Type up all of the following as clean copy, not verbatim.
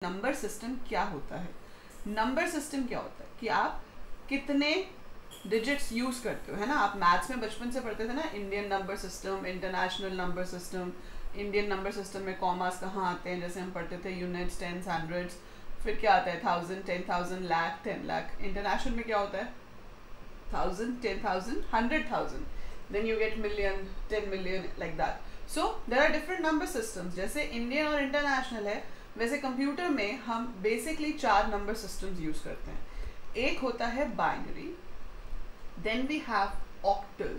Number system क्या होता है? नंबर सिस्टम क्या होता है कि आप कितने डिजिट्स यूज करते हो, है ना। आप मैथ्स में बचपन से पढ़ते थे ना, Indian number system, international number system. Indian number system में कॉमास कहाँ आते हैं, जैसे हम पढ़ते थे यूनिट्स, टेंस, हंड्रेड्स। फिर क्या आता है 1000, 10,000, लाख, 10 लाख। इंटरनेशनल में क्या होता है 1000, 10,000, 100,000, then you get million, 10 million, like that. So there are different number systems. जैसे इंडियन और इंटरनेशनल है, वैसे कंप्यूटर में हम बेसिकली 4 नंबर सिस्टम्स यूज करते हैं। एक होता है binary, then we have octal,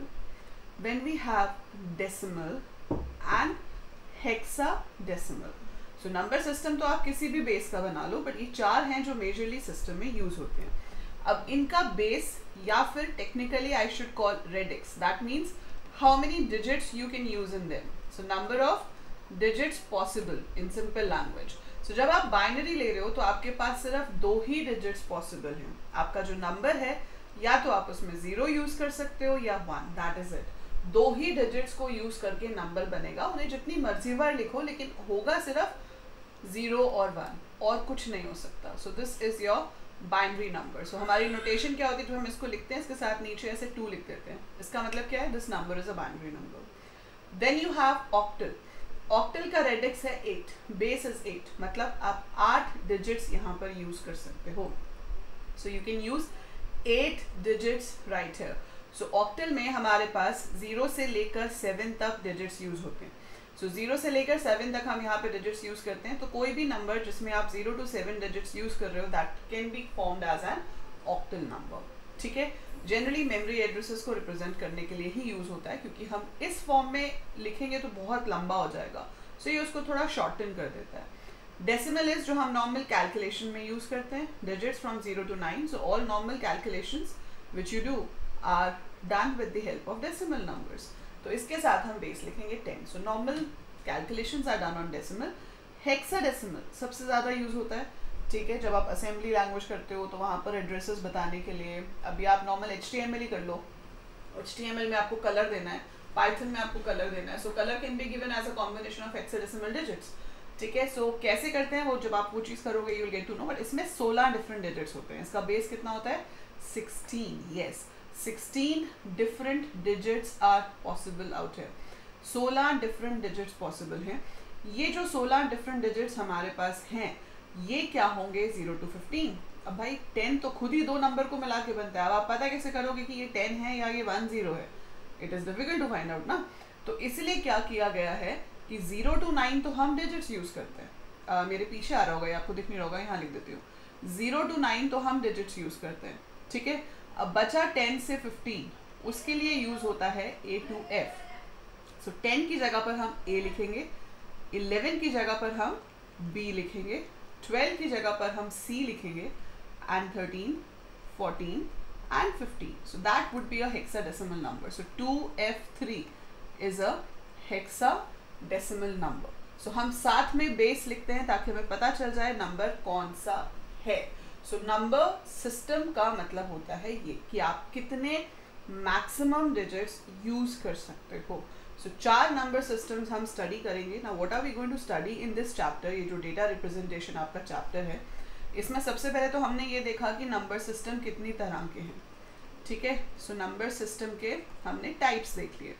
then we have decimal and hexadecimal. So number system तो आप किसी भी बेस का बना लो, बट ये 4 हैं जो मेजरली सिस्टम में यूज होते हैं। अब इनका बेस, या फिर technically I should call radix, that means how many digits you can use in them. So number of digits possible in simple language. So जब आप बाइनरी ले रहे हो तो आपके पास सिर्फ 2 ही डिजिट्स पॉसिबल हैं। आपका जो नंबर है, या तो आप उसमें 0 यूज कर सकते हो या 1, that is it. 2 he digits को यूज करके नंबर बनेगा। उन्हें जितनी मर्जी बार लिखो, लेकिन होगा सिर्फ 0 और 1, और कुछ नहीं हो सकता। So this is your binary number. So हमारी नोटेशन क्या होती है, जो हम इसको लिखते हैं, इसके साथ नीचे ऐसे 2 लिख देते हैं। इसका मतलब क्या है, this number is a binary number. Then you have octal. Octal का रेडिक्स है 8, बेस इज 8, मतलब आप 8 डिजिट्स यहाँ पर यूज कर सकते हो। So you can use 8 digits right here. So octal में हमारे पास 0 से लेकर 7 तक डिजिट्स यूज होते हैं। सो 0 से लेकर 7 तक हम यहाँ पे डिजिट्स यूज करते हैं। तो कोई भी नंबर जिसमें आप 0 to 7 डिजिट्स यूज कर रहे हो, that can be formed as an octal number. ठीक है, जनरली मेमोरी एड्रेसेस को रिप्रेजेंट करने के लिए ही यूज होता है, क्योंकि हम इस फॉर्म में लिखेंगे तो बहुत लंबा हो जाएगा। सो ये उसको थोड़ा शॉर्टन कर देता है। डेसिमल इज जो हम नॉर्मल कैलकुलेशन में यूज करते हैं, digits from 0 to 9। So all normal calculations which you do are done with the help of decimal numbers. तो इसके साथ हम बेस लिखेंगे 10। So normal calculations are done on decimal. Hexadecimal सबसे ज़्यादा यूज होता है। ठीक है, जब आप असेंबली लैंग्वेज करते हो तो वहाँ पर एड्रेसेस बताने के लिए, अभी आप नॉर्मल HTML ही कर लो, HTML में आपको कलर देना है, पाइथन में आपको कलर देना है। So colour can be given as a combination of hexadecimal digits. ठीक है, सो कैसे करते हैं वो जब आप वो चीज़ करोगे you will get to know. But इसमें 16 डिफरेंट डिजिट्स होते हैं। इसका बेस कितना होता है 16। Yes, 16 different digits are possible out है। 16 डिफरेंट डिजिट्स पॉसिबल हैं। ये जो 16 डिफरेंट डिजिट्स हमारे पास हैं, ये क्या होंगे 0 to 15। अब भाई 10 तो खुद ही 2 नंबर को मिला के बनता है। अब आप पता कैसे करोगे कि ये 10 है या ये 1 0 है? It is difficult to find out ना। तो इसलिए क्या किया गया है कि 0 to 9 तो हम डिजिट्स यूज़ करते हैं। मेरे पीछे आ रहा होगा, आपको दिख नहीं रहा होगा, यहाँ लिख देती हूँ। 0 to 9 तो हम डिजिट्स यूज़ करते हैं। ठीक है, अब बचा 10 से 15, उसके लिए यूज़ होता है A to F। सो 10 की जगह पर हम A लिखेंगे, 11 की जगह पर हम B लिखेंगे, 12 की जगह पर हम C लिखेंगे, and 13, 14 and 15। So that would be a hexadecimal number. So 2F3 is a hexadecimal number. So हम साथ में बेस लिखते हैं ताकि हमें पता चल जाए नंबर कौन सा है। सो नंबर सिस्टम का मतलब होता है ये कि आप कितने मैक्सिमम डिजिट्स यूज कर सकते हो। सो 4 नंबर सिस्टम्स हम स्टडी करेंगे ना। What are we going to study in this chapter? ये जो डेटा रिप्रेजेंटेशन आपका चैप्टर है, इसमें सबसे पहले तो हमने ये देखा कि नंबर सिस्टम कितनी तरह के हैं। ठीक है, सो नंबर सिस्टम के हमने टाइप्स देख लिए।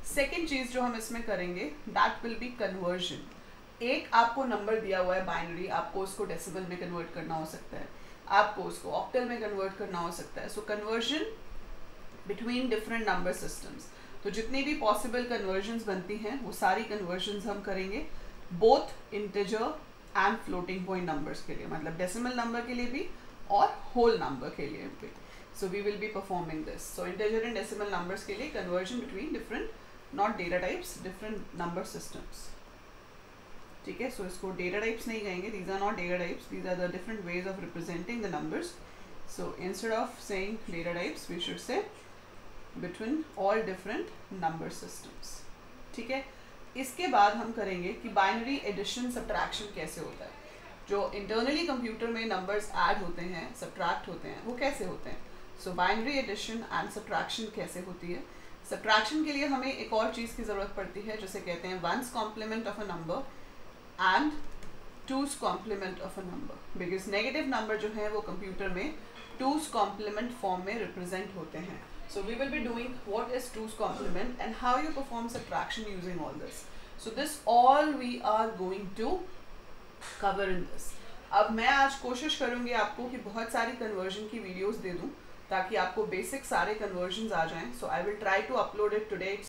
सेकेंड चीज़ जो हम इसमें करेंगे दैट विल बी कन्वर्जन। एक आपको नंबर दिया हुआ है बाइनरी, आपको उसको डेसिमल में कन्वर्ट करना हो सकता है, आपको उसको ऑक्टल में कन्वर्ट करना हो सकता है। So conversion between different number systems. तो जितनी भी पॉसिबल कन्वर्जन्स बनती हैं वो सारी कन्वर्जन्स हम करेंगे, both integer and floating point numbers के लिए, मतलब डेसिमल नंबर के लिए भी और होल नंबर के लिए भी। So we will be performing this. So integer and decimal numbers के लिए conversion between different, not data types, different number systems. ठीक है, सो इसको डेटा टाइप्स नहीं कहेंगे, these are not data types, these are the different ways of representing the numbers. So instead of saying data types we should say between all different number systems। ठीक है, इसके बाद हम करेंगे कि बाइनरी एडिशन सब्ट्रैक्शन कैसे होता है। जो इंटरनली कंप्यूटर में नंबर्स ऐड होते हैं, सब्ट्रैक्ट होते हैं, वो कैसे होते हैं। So binary addition and subtraction कैसे होती है। सब्ट्रैक्शन के लिए हमें एक और चीज़ की ज़रूरत पड़ती है, जिसे कहते हैं one's complement of a number and 2's complement of a number, because negative number जो है वो कंप्यूटर में 2's कॉम्प्लीमेंट फॉर्म में रिप्रेजेंट होते हैं. So we will be doing what is 2's complement and how you perform subtraction using all this. So this all we are going to cover in this. अब मैं आज कोशिश करूँगी आपको कि बहुत सारी कन्वर्जन की वीडियोस दे दूँ ताकि आपको बेसिक सारे कन्वर्जन्स आ जाएं. So I will try to upload it today.